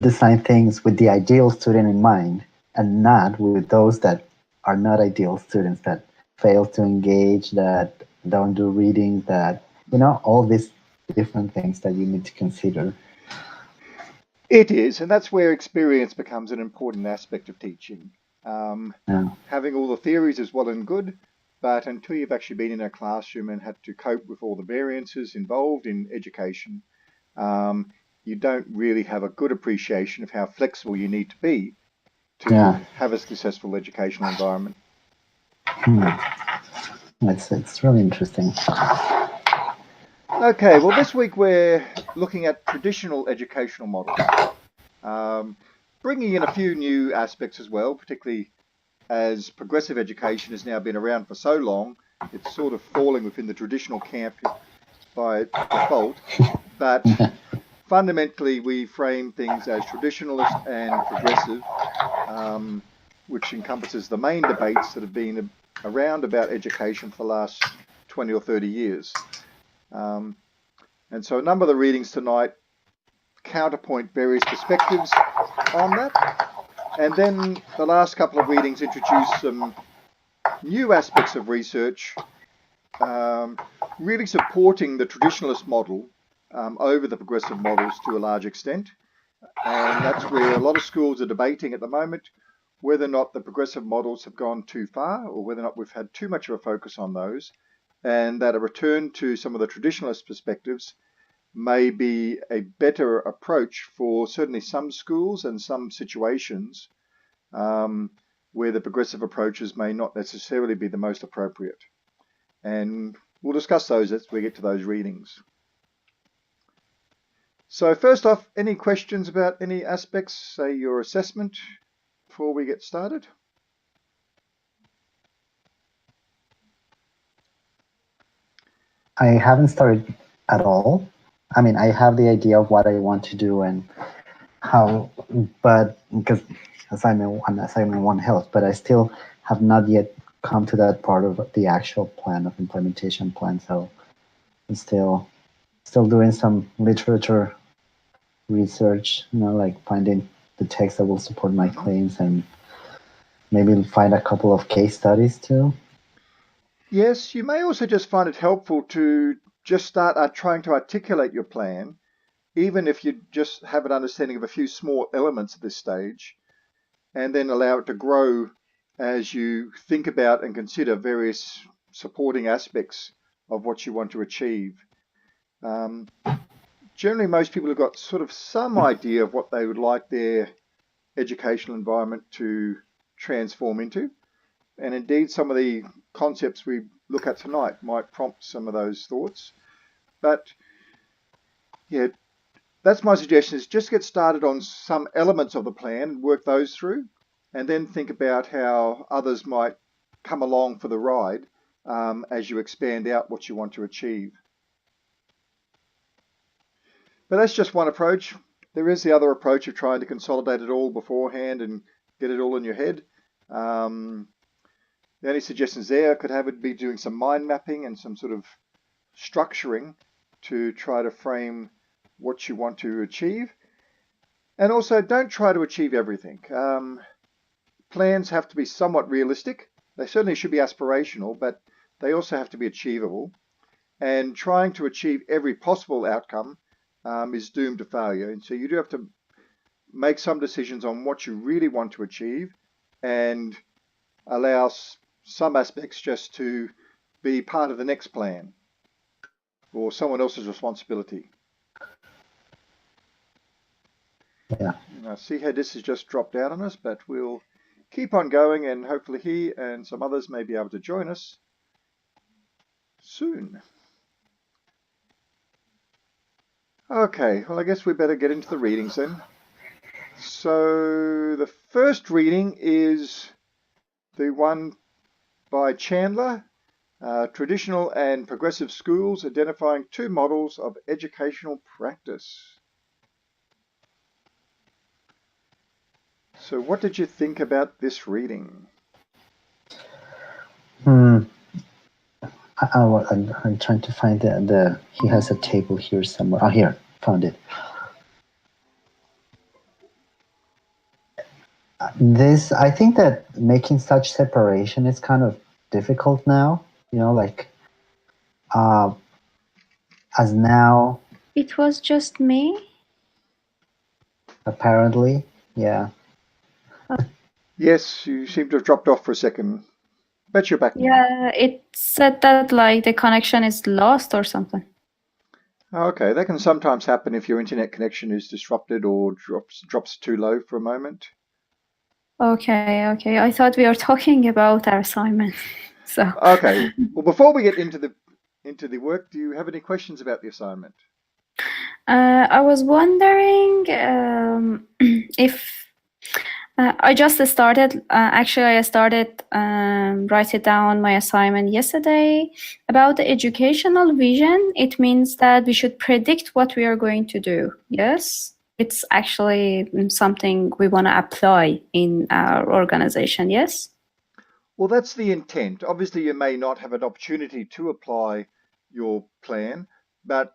design things with the ideal student in mind and not with those that are not ideal students, that fail to engage, that don't do reading, that, all these different things that you need to consider. It is, and that's where experience becomes an important aspect of teaching. Um, Yeah. Having all the theories is well and good, but until you've actually been in a classroom and had to cope with all the variances involved in education, um, you don't really have a good appreciation of how flexible you need to be to Yeah. have a successful educational environment. Hmm. It's really interesting. Okay, well, this week we're looking at traditional educational models, um, bringing in a few new aspects as well, particularly as progressive education has now been around for so long, it's sort of falling within the traditional camp by default. But fundamentally, we frame things as traditionalist and progressive, um, which encompasses the main debates that have been around about education for the last 20 or 30 years. Um, and so a number of the readings tonight counterpoint various perspectives on that. And then the last couple of readings introduce some new aspects of research, um, really supporting the traditionalist model over the progressive models to a large extent. And that's where a lot of schools are debating at the moment whether or not the progressive models have gone too far or whether or not we've had too much of a focus on those, and that a return to some of the traditionalist perspectives may be a better approach for certainly some schools and some situations um, where the progressive approaches may not necessarily be the most appropriate. And we'll discuss those as we get to those readings. So first off, any questions about any aspects, say your assessment, before we get started? I haven't started at all. I mean, I have the idea of what I want to do and how, but because assignment one helps, but I still have not yet come to that part of the actual plan of implementation plan. So I'm still doing some literature research, like finding the text that will support my Mm-hmm. claims and maybe find a couple of case studies too. Yes, you may also just find it helpful to just start trying to articulate your plan, even if you just have an understanding of a few small elements at this stage, and then allow it to grow as you think about and consider various supporting aspects of what you want to achieve. Um, Generally, most people have got sort of some idea of what they would like their educational environment to transform into. And indeed, some of the concepts we look at tonight might prompt some of those thoughts. But yeah, that's my suggestion is just get started on some elements of the plan, work those through, and then think about how others might come along for the ride as you expand out what you want to achieve. But that's just one approach. There is the other approach of trying to consolidate it all beforehand and get it all in your head. Um, the only suggestions there could have it be doing some mind mapping and some sort of structuring to try to frame what you want to achieve. And also, don't try to achieve everything. Plans have to be somewhat realistic. They certainly should be aspirational, but they also have to be achievable. And trying to achieve every possible outcome is doomed to failure. And so you do have to make some decisions on what you really want to achieve and allow some aspects just to be part of the next plan or someone else's responsibility. Yeah. And I see how this has just dropped out on us, but we'll keep on going and hopefully he and some others may be able to join us soon. Okay, well, I guess we better get into the readings then. So the first reading is the one by Chandler, Traditional and Progressive Schools, Identifying Two Models of Educational Practice. So what did you think about this reading? Hmm. I'm trying to find he has a table here somewhere. Oh, here, found it. I think that making such separation is kind of difficult now. Like uh, as now, It was just me. apparently, yeah. Yes, you seem to have dropped off for a second, but you're back now. Yeah, it said that like the connection is lost or something. Okay, that can sometimes happen if your internet connection is disrupted or drops too low for a moment. Okay. I thought we were talking about our assignment. So, Okay, well, before we get into the work, do you have any questions about the assignment? I was wondering if I just started. Actually, I started writing down my assignment yesterday about the educational vision. It means that we should predict what we are going to do. Yes, it's actually something we want to apply in our organization. Yes. Well, that's the intent. Obviously, you may not have an opportunity to apply your plan, but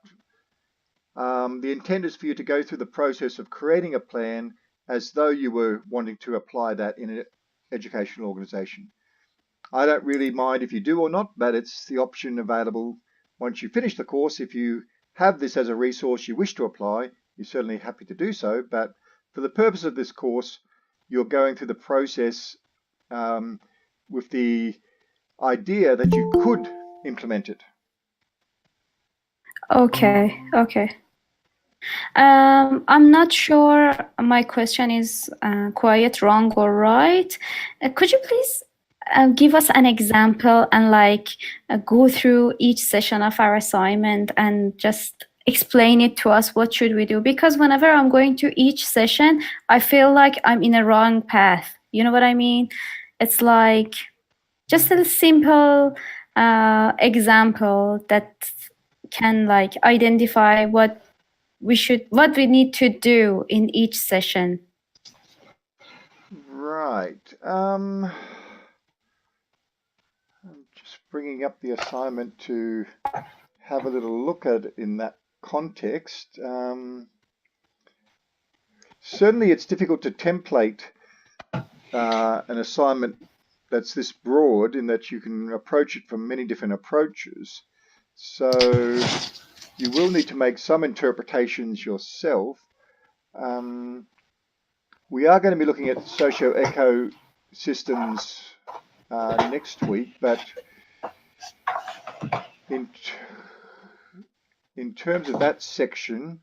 the intent is for you to go through the process of creating a plan as though you were wanting to apply that in an educational organization. I don't really mind if you do or not, but it's the option available once you finish the course. If you have this as a resource you wish to apply, you're certainly happy to do so. But for the purpose of this course, you're going through the process with the idea that you could implement it. Okay. I'm not sure my question is quite wrong or right. Could you please give us an example and go through each session of our assignment and just explain it to us? What should we do? Because whenever I'm going to each session, I feel like I'm in a wrong path. You know what I mean? It's like just a simple example that can identify what we need to do in each session. Right. I'm just bringing up the assignment to have a little look at it in that context. Certainly, it's difficult to template an assignment that's this broad in that you can approach it from many different approaches. So you will need to make some interpretations yourself. We are going to be looking at socio-ecosystems next week, but in terms of that section,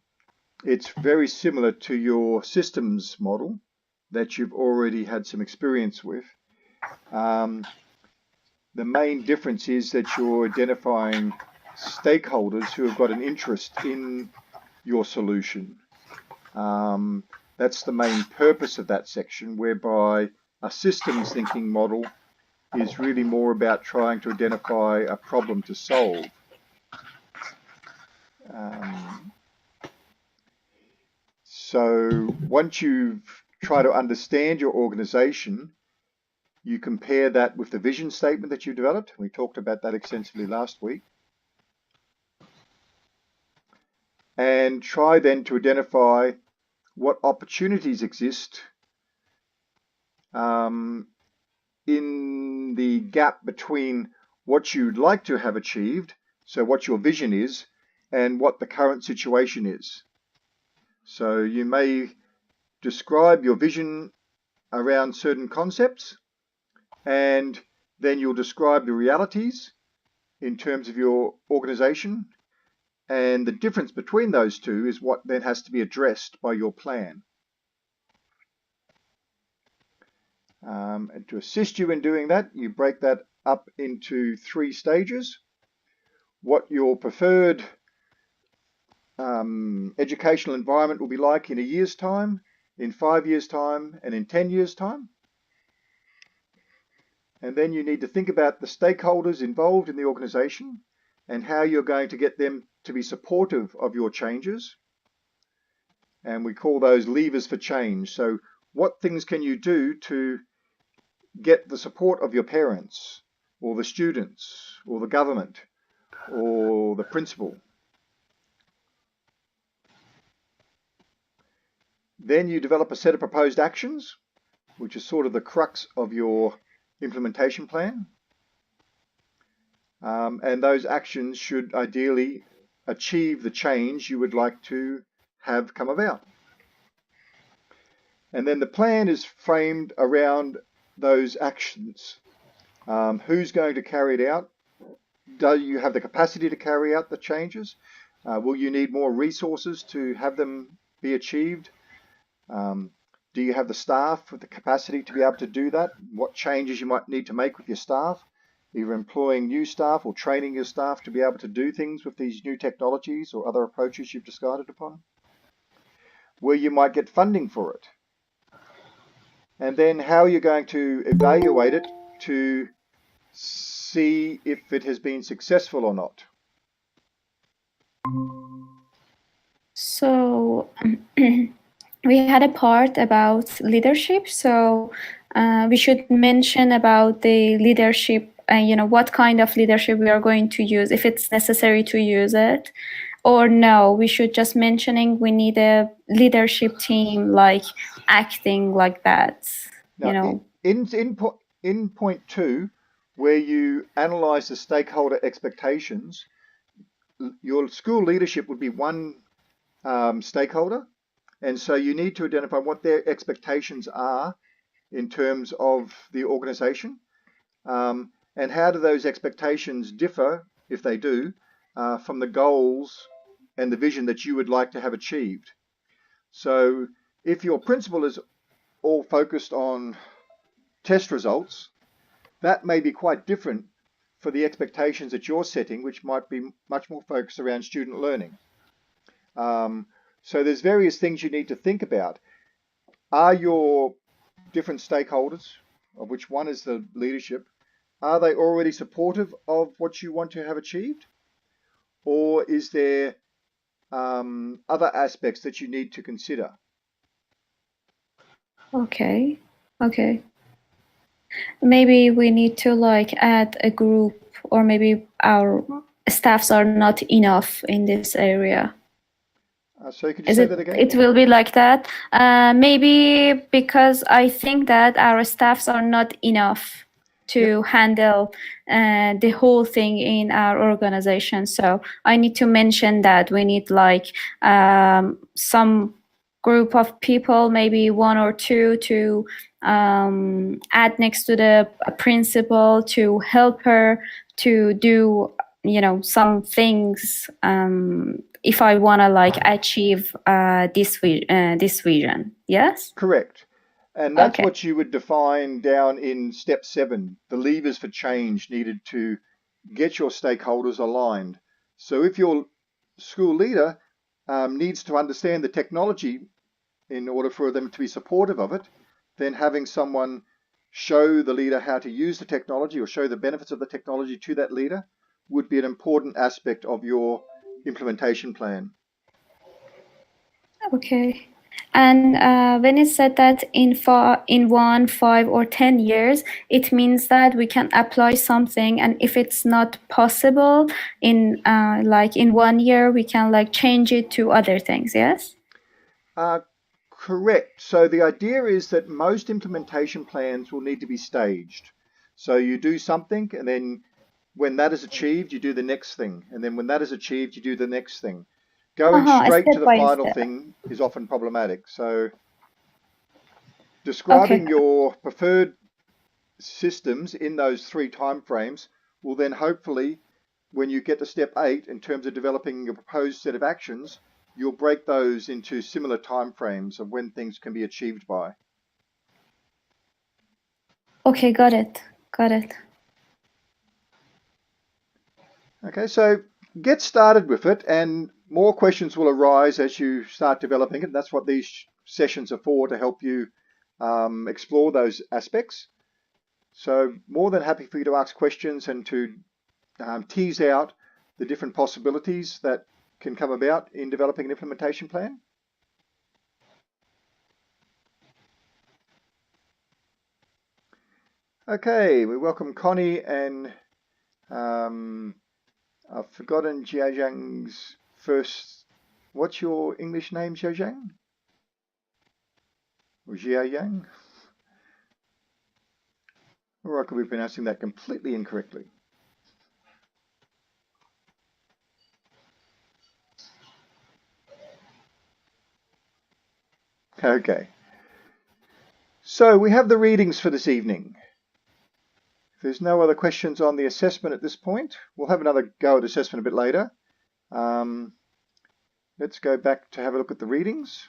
it's very similar to your systems model that you've already had some experience with. The main difference is that you're identifying stakeholders who have got an interest in your solution. That's the main purpose of that section, whereby a systems thinking model is really more about trying to identify a problem to solve. So once you've tried to understand your organization, you compare that with the vision statement that you developed. We talked about that extensively last week. And try then to identify what opportunities exist in the gap between what you'd like to have achieved, so what your vision is, and what the current situation is. So you may describe your vision around certain concepts, and then you'll describe the realities in terms of your organization, and the difference between those two is what then has to be addressed by your plan. And to assist you in doing that, you break that up into 3 stages. What your preferred educational environment will be like in a year's time, in 5 years' time, and in 10 years' time. And then you need to think about the stakeholders involved in the organization and how you're going to get them to be supportive of your changes. And we call those levers for change. So what things can you do to get the support of your parents or the students or the government or the principal? Then you develop a set of proposed actions which is sort of the crux of your implementation plan. And those actions should ideally achieve the change you would like to have come about. And then the plan is framed around those actions. Who's going to carry it out? Do you have the capacity to carry out the changes? Will you need more resources to have them be achieved? Do you have the staff with the capacity to be able to do that? What changes you might need to make with your staff, either employing new staff or training your staff to be able to do things with these new technologies or other approaches you've decided upon? Where you might get funding for it. And then how you're going to evaluate it to see if it has been successful or not. So we had a part about leadership. So we should mention about the leadership, what kind of leadership we are going to use, if it's necessary to use it, or no, we should just mentioning we need a leadership team like acting like that. Now, in point 2, where you analyze the stakeholder expectations, your school leadership would be one stakeholder, and so you need to identify what their expectations are in terms of the organization, and how do those expectations differ, if they do, from the goals and the vision that you would like to have achieved. So if your principal is all focused on test results, that may be quite different for the expectations that you're setting, which might be much more focused around student learning. So there's various things you need to think about. Are your different stakeholders, of which one is the leadership, are they already supportive of what you want to have achieved? Or is there other aspects that you need to consider? Okay. Maybe we need to add a group, or maybe our staffs are not enough in this area. So could you say that again? It will be like that. Maybe because I think that our staffs are not enough to handle the whole thing in our organization. So I need to mention that we need some group of people, maybe 1 or 2, to add next to the principal to help her to do some things if I want to achieve this vision. Yes, correct. And that's okay. What you would define down in step 7, the levers for change needed to get your stakeholders aligned. So if your school leader needs to understand the technology in order for them to be supportive of it, then having someone show the leader how to use the technology or show the benefits of the technology to that leader would be an important aspect of your implementation plan. Okay. And when it said that in 1, 5, or 10 years, it means that we can apply something, and if it's not possible in 1 year, we can change it to other things. Yes. Correct. So the idea is that most implementation plans will need to be staged. So you do something, and then when that is achieved, you do the next thing, and then when that is achieved, you do the next thing. Going straight to the final thing is often problematic. So describing your preferred systems in those 3 time frames will then hopefully, when you get to step 8 in terms of developing your proposed set of actions, you'll break those into similar time frames of when things can be achieved by. Okay, got it. Okay, so get started with it, and more questions will arise as you start developing it. That's what these sessions are for, to help you explore those aspects. So more than happy for you to ask questions and to tease out the different possibilities that can come about in developing an implementation plan. Okay, we welcome Connie and I've forgotten Jiajiang's first. What's your English name, Jiajiang? Or Jiajiang? Or I could be pronouncing that completely incorrectly. Okay. So we have the readings for this evening. If there's no other questions on the assessment at this point, we'll have another go at assessment a bit later. Let's go back to have a look at the readings.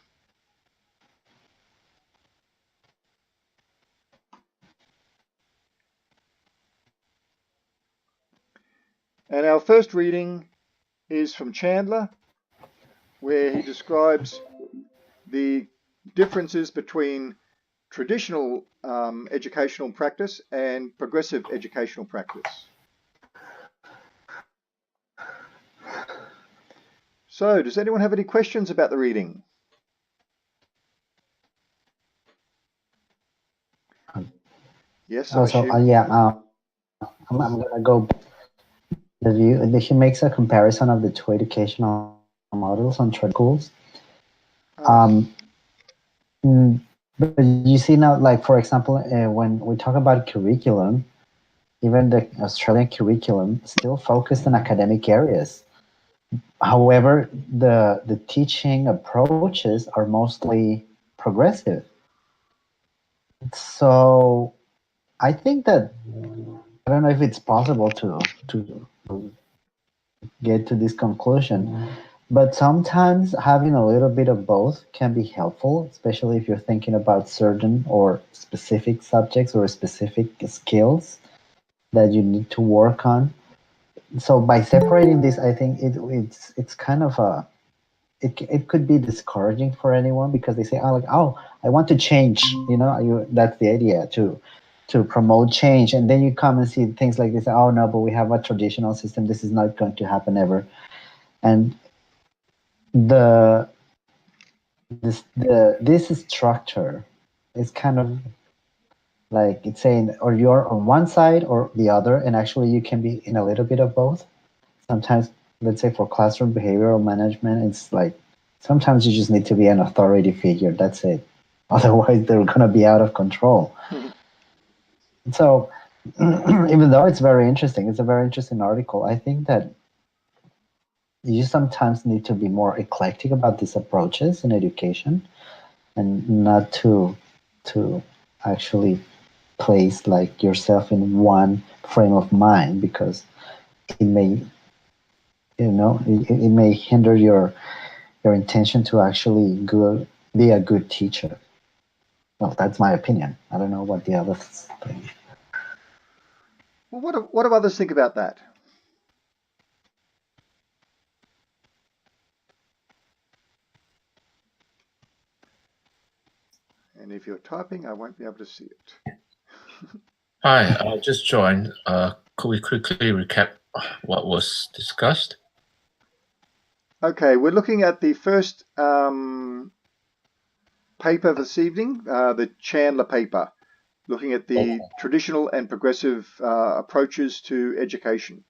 And our first reading is from Chandler, where he describes the differences between traditional educational practice and progressive educational practice. So, does anyone have any questions about the reading? Yes, I Also, assume. yeah, I'm gonna go. The view. He makes a comparison of the two educational models on trade schools. But you see now, like for example, when we talk about curriculum, even the Australian curriculum still focused on academic areas. However, the teaching approaches are mostly progressive. So I think that I don't know if it's possible to get to this conclusion, but sometimes having a little bit of both can be helpful, especially if you're thinking about certain or specific subjects or specific skills that you need to work on. So by separating this, I think it's kind of a it could be discouraging for anyone because they say, oh, like, oh, I want to change. That's the idea to promote change, and then you come and see things like this. Oh no, but we have a traditional system. This is not going to happen ever. And the this structure is kind of like it's saying, or you're on one side or the other, and actually you can be in a little bit of both. Sometimes, let's say for classroom behavioral management, it's like sometimes you just need to be an authority figure. That's it. Otherwise, they're going to be out of control. So, even though it's very interesting, it's a very interesting article. I think that you sometimes need to be more eclectic about these approaches in education, and not to actually place like yourself in one frame of mind, because it may it may hinder your intention to actually be a good teacher. Well, that's my opinion. I don't know what the others think. Well, what do others think about that? And if you're typing, I won't be able to see it. Hi, I just joined. Could we quickly recap what was discussed? Okay, we're looking at the first paper this evening, the Chandler paper, looking at the traditional and progressive approaches to education.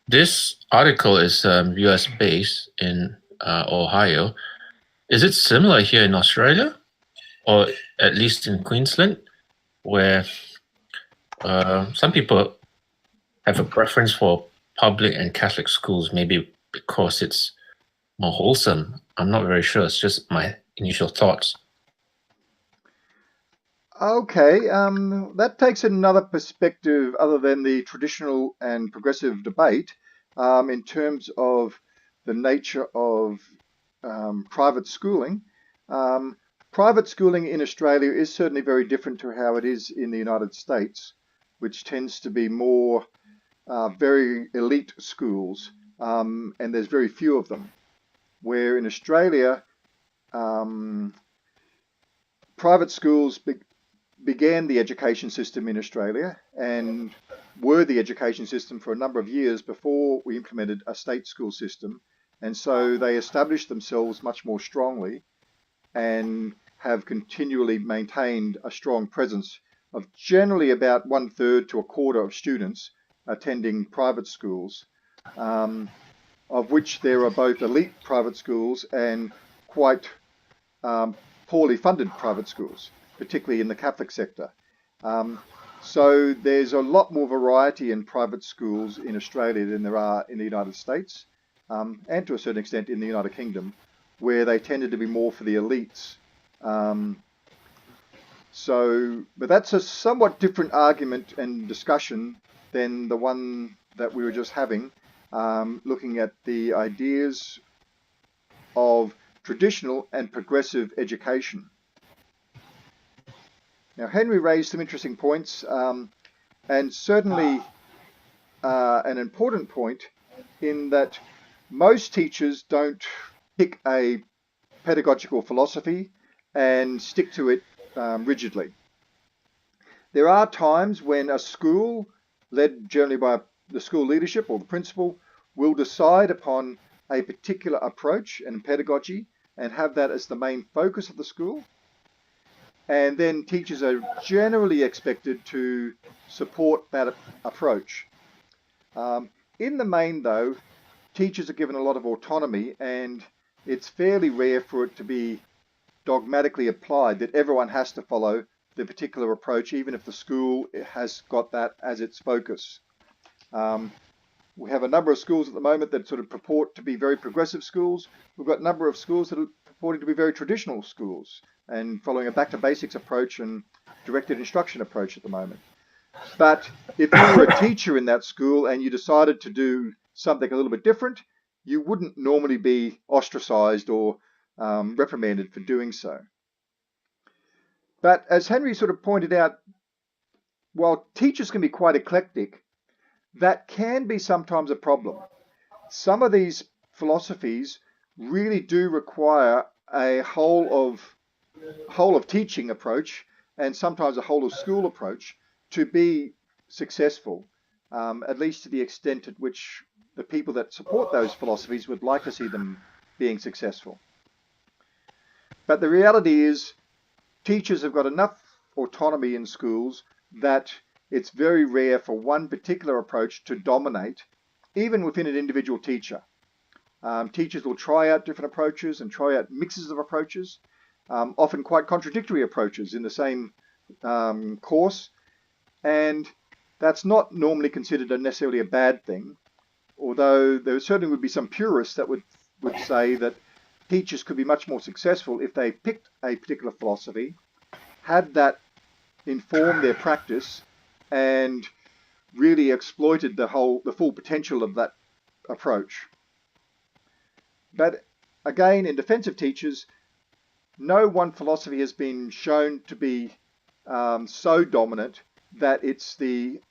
This article is US based in Ohio. Is it similar here in Australia, or at least in Queensland, where some people have a preference for public and Catholic schools, maybe because it's more wholesome? I'm not very sure. It's just my initial thoughts. Okay, that takes another perspective other than the traditional and progressive debate in terms of the nature of private schooling. Private schooling in Australia is certainly very different to how it is in the United States, which tends to be more very elite schools, and there's very few of them. Where in Australia, private schools began the education system in Australia and were the education system for a number of years before we implemented a state school system. And so they established themselves much more strongly and have continually maintained a strong presence of generally about 1/3 to a quarter of students attending private schools, of which there are both elite private schools and quite poorly funded private schools, particularly in the Catholic sector. So there's a lot more variety in private schools in Australia than there are in the United States, and to a certain extent in the United Kingdom, where they tended to be more for the elites. But that's a somewhat different argument and discussion than the one that we were just having, looking at the ideas of traditional and progressive education. Now, Henry raised some interesting points, and certainly an important point in that most teachers don't pick a pedagogical philosophy and stick to it rigidly. There are times when a school, led generally by the school leadership or the principal, will decide upon a particular approach and pedagogy and have that as the main focus of the school. And then teachers are generally expected to support that approach. In the main, though, teachers are given a lot of autonomy, and it's fairly rare for it to be dogmatically applied that everyone has to follow the particular approach, even if the school has got that as its focus. We have a number of schools at the moment that sort of purport to be very progressive schools. We've got a number of schools that are purporting to be very traditional schools and following a back to basics approach and directed instruction approach at the moment. But if you were a teacher in that school and you decided to do something a little bit different, you wouldn't normally be ostracized or reprimanded for doing so. But as Henry sort of pointed out, while teachers can be quite eclectic, that can be sometimes a problem. Some of these philosophies really do require a whole of teaching approach and sometimes a whole of school approach to be successful, at least to the extent at which the people that support those philosophies would like to see them being successful. But the reality is teachers have got enough autonomy in schools that it's very rare for one particular approach to dominate, even within an individual teacher. Teachers will try out different approaches and try out mixes of approaches, often quite contradictory approaches in the same course, and that's not normally considered necessarily a bad thing, although there certainly would be some purists that would say that teachers could be much more successful if they picked a particular philosophy, had that inform their practice, and really exploited the full potential of that approach. But again, in defense of teachers, no one philosophy has been shown to be so dominant that it's the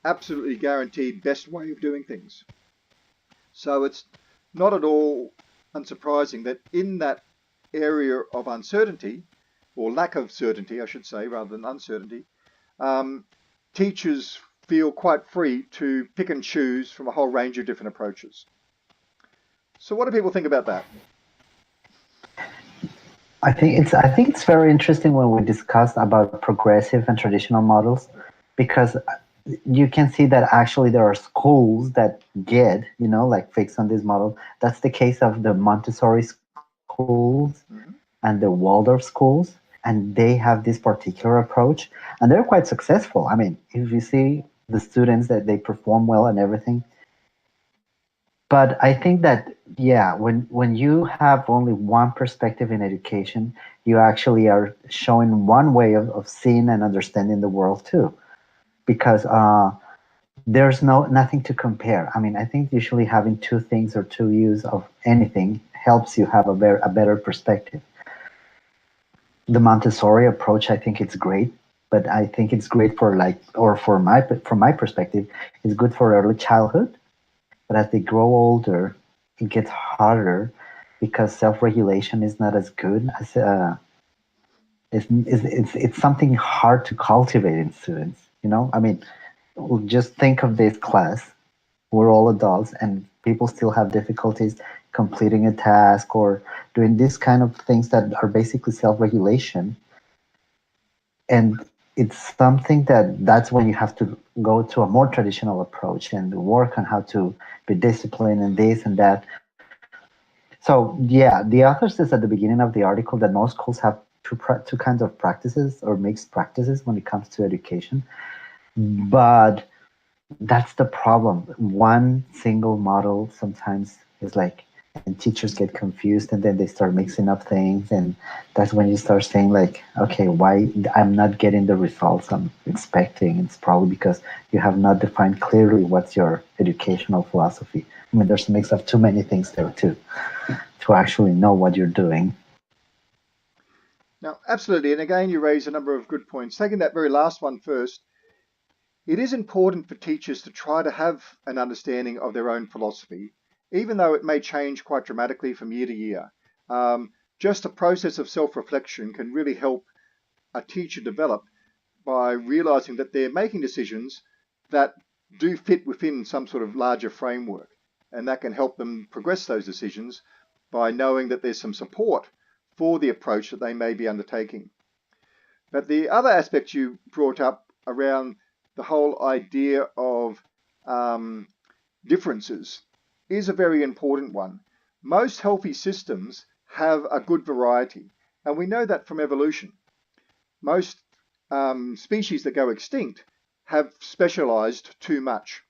absolutely guaranteed best way of doing things. So it's not at all unsurprising that in that area of uncertainty, or lack of certainty, I should say, rather than uncertainty, teachers feel quite free to pick and choose from a whole range of different approaches. So what do people think about that? I think it's very interesting when we discuss about progressive and traditional models, because you can see that actually there are schools that get, like fix on this model. That's the case of the Montessori schools and the Waldorf schools, and they have this particular approach, and they're quite successful. I mean, if you see the students that they perform well and everything. But I think that, yeah, when you have only one perspective in education, you actually are showing one way of seeing and understanding the world too, because there's nothing to compare. I mean, I think usually having two things or two views of anything helps you have a better perspective. The Montessori approach, I think it's great, but I think it's great from my perspective, it's good for early childhood. But as they grow older, it gets harder because self-regulation is not as good as it's something hard to cultivate in students. I mean, just think of this class. We're all adults, and people still have difficulties completing a task or doing this kind of things that are basically self-regulation. And it's something that's when you have to go to a more traditional approach and work on how to be disciplined and this and that. So So yeah, the author says at the beginning of the article that most schools have two kinds of practices or mixed practices when it comes to education. But that's the problem. One single model sometimes is like, and teachers get confused, and then they start mixing up things, and that's when you start saying like, okay, why I'm not getting the results I'm expecting? It's probably because you have not defined clearly what's your educational philosophy. I mean, there's a mix of too many things there too, to actually know what you're doing. Now, absolutely, and again, you raise a number of good points. Taking that very last one first, it is important for teachers to try to have an understanding of their own philosophy, even though it may change quite dramatically from year to year. Just a process of self-reflection can really help a teacher develop by realizing that they're making decisions that do fit within some sort of larger framework. And that can help them progress those decisions by knowing that there's some support for the approach that they may be undertaking. But the other aspect you brought up around the whole idea of differences is a very important one. Most healthy systems have a good variety, and we know that from evolution. Most species that go extinct have specialized too much.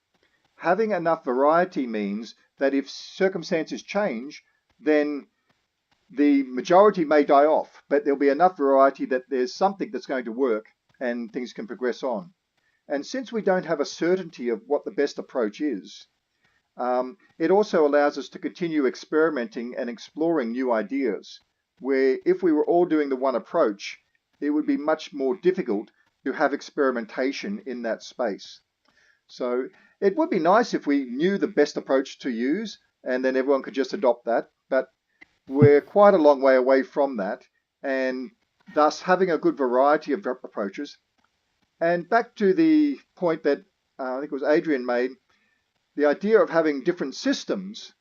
Having enough variety means that if circumstances change, then the majority may die off, but there'll be enough variety that there's something that's going to work and things can progress on. And since we don't have a certainty of what the best approach is, it also allows us to continue experimenting and exploring new ideas, where if we were all doing the one approach, it would be much more difficult to have experimentation in that space. So it would be nice if we knew the best approach to use and then everyone could just adopt that, but we're quite a long way away from that, and thus having a good variety of approaches. And back to the point that I think it was Adrian made, the idea of having different systems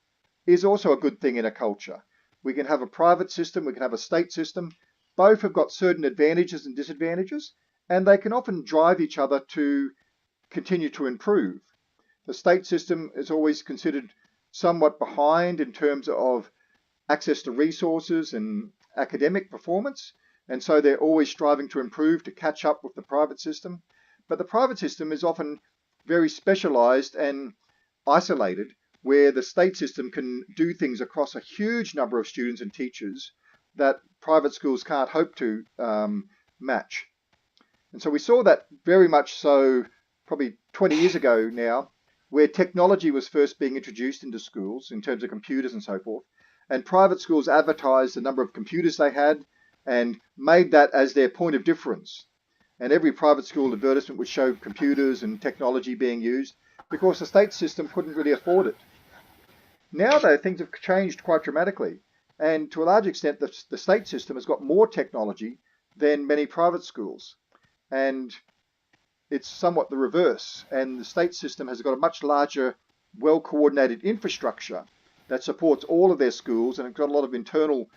is also a good thing in a culture. We can have a private system, we can have a state system. Both have got certain advantages and disadvantages, and they can often drive each other to continue to improve. The state system is always considered somewhat behind in terms of access to resources and academic performance, and so they're always striving to improve to catch up with the private system. But the private system is often very specialized and isolated, where the state system can do things across a huge number of students and teachers that private schools can't hope to match. And so we saw that very much so probably 20 years ago now, where technology was first being introduced into schools in terms of computers and so forth. And private schools advertised the number of computers they had and made that as their point of difference. And every private school advertisement would show computers and technology being used because the state system couldn't really afford it. Now, though, things have changed quite dramatically. And to a large extent, the state system has got more technology than many private schools. And it's somewhat the reverse. And the state system has got a much larger, well-coordinated infrastructure that supports all of their schools, and it's got a lot of internal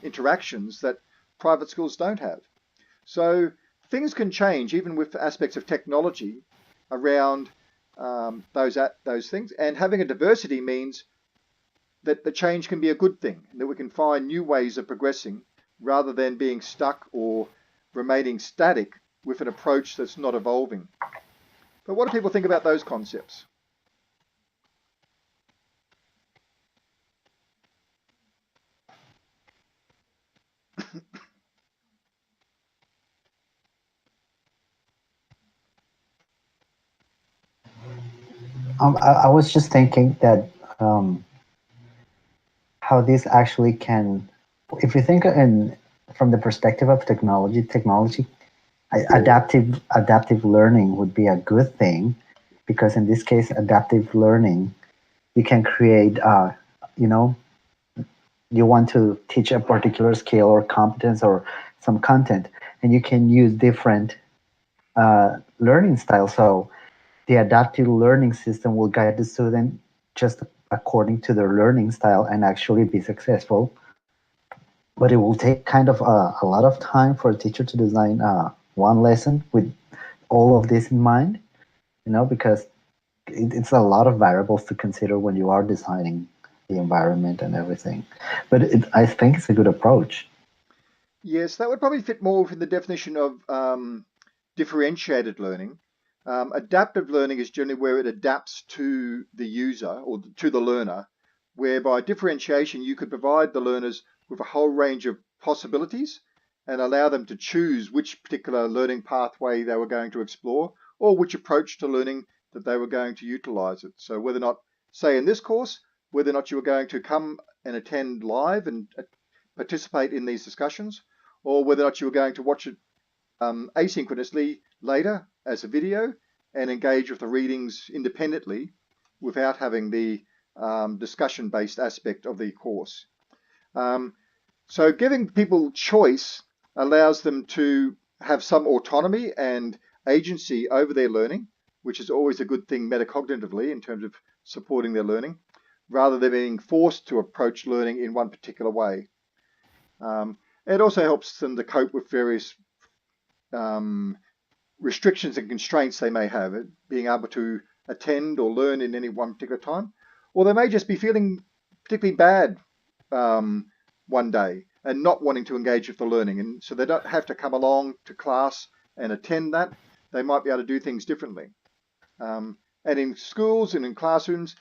interactions that private schools don't have. So things can change even with aspects of technology around those things. And having a diversity means that the change can be a good thing, that we can find new ways of progressing rather than being stuck or remaining static with an approach that's not evolving. But what do people think about those concepts? I was just thinking that how this actually can, if you think from the perspective of technology, adaptive learning would be a good thing, because in this case, adaptive learning, you can create, you want to teach a particular skill or competence or some content, and you can use different learning styles. So the adaptive learning system will guide the student just according to their learning style and actually be successful. But it will take kind of a lot of time for a teacher to design one lesson with all of this in mind, because it's a lot of variables to consider when you are designing the environment and everything. But I think it's a good approach. Yes, that would probably fit more within the definition of differentiated learning. Adaptive learning is generally where it adapts to the user or to the learner, whereby differentiation, you could provide the learners with a whole range of possibilities and allow them to choose which particular learning pathway they were going to explore or which approach to learning that they were going to utilize it. So whether or not, say in this course, whether or not you were going to come and attend live and participate in these discussions, or whether or not you were going to watch it asynchronously later as a video and engage with the readings independently without having the discussion-based aspect of the course. So giving people choice allows them to have some autonomy and agency over their learning, which is always a good thing metacognitively in terms of supporting their learning, rather than being forced to approach learning in one particular way. It also helps them to cope with various restrictions and constraints they may have, being able to attend or learn in any one particular time. Or they may just be feeling particularly bad one day and not wanting to engage with the learning. And so they don't have to come along to class and attend that. They might be able to do things differently. And in schools and in classrooms,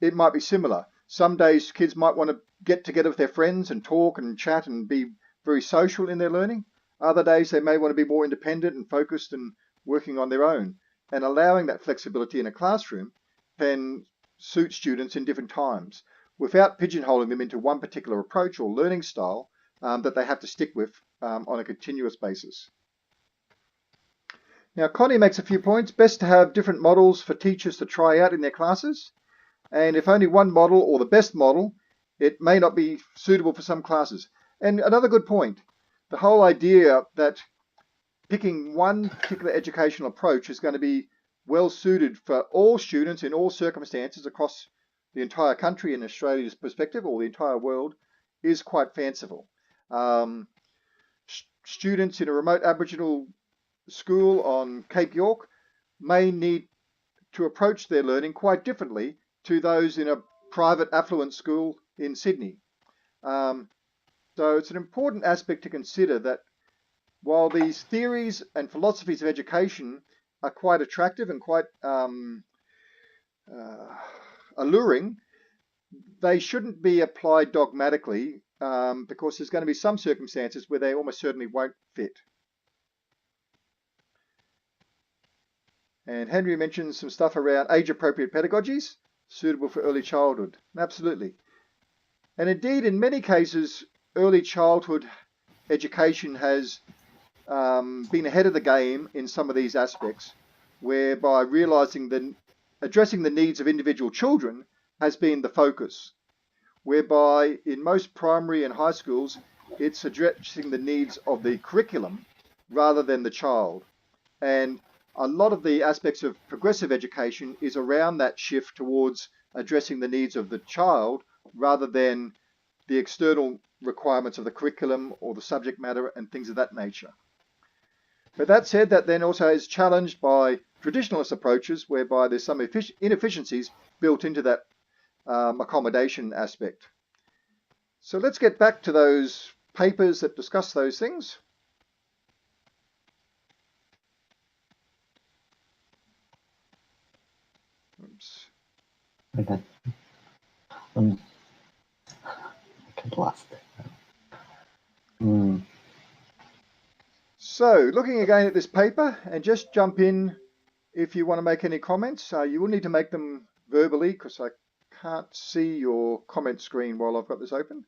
it might be similar. Some days kids might want to get together with their friends and talk and chat and be very social in their learning. Other days they may want to be more independent and focused and working on their own. And allowing that flexibility in a classroom can suit students in different times without pigeonholing them into one particular approach or learning style that they have to stick with on a continuous basis. Now, Connie makes a few points. Best to have different models for teachers to try out in their classes. And if only one model or the best model, it may not be suitable for some classes. And another good point, the whole idea that picking one particular educational approach is going to be well suited for all students in all circumstances across the entire country in Australia's perspective or the entire world is quite fanciful. Students in a remote Aboriginal school on Cape York may need to approach their learning quite differently to those in a private affluent school in Sydney. So it's an important aspect to consider that while these theories and philosophies of education are quite attractive and quite alluring, they shouldn't be applied dogmatically because there's going to be some circumstances where they almost certainly won't fit. And Henry mentions some stuff around age-appropriate pedagogies suitable for early childhood. Absolutely. And indeed, in many cases, early childhood education has been ahead of the game in some of these aspects, whereby realizing that addressing the needs of individual children has been the focus, whereby in most primary and high schools, it's addressing the needs of the curriculum rather than the child. And a lot of the aspects of progressive education is around that shift towards addressing the needs of the child rather than the external requirements of the curriculum or the subject matter and things of that nature. But that said, that then also is challenged by traditionalist approaches whereby there's some inefficiencies built into that accommodation aspect. So let's get back to those papers that discuss those things. Oops. Okay. I get lost. So looking again at this paper, and just jump in if you want to make any comments. You will need to make them verbally because I can't see your comment screen while I've got this open.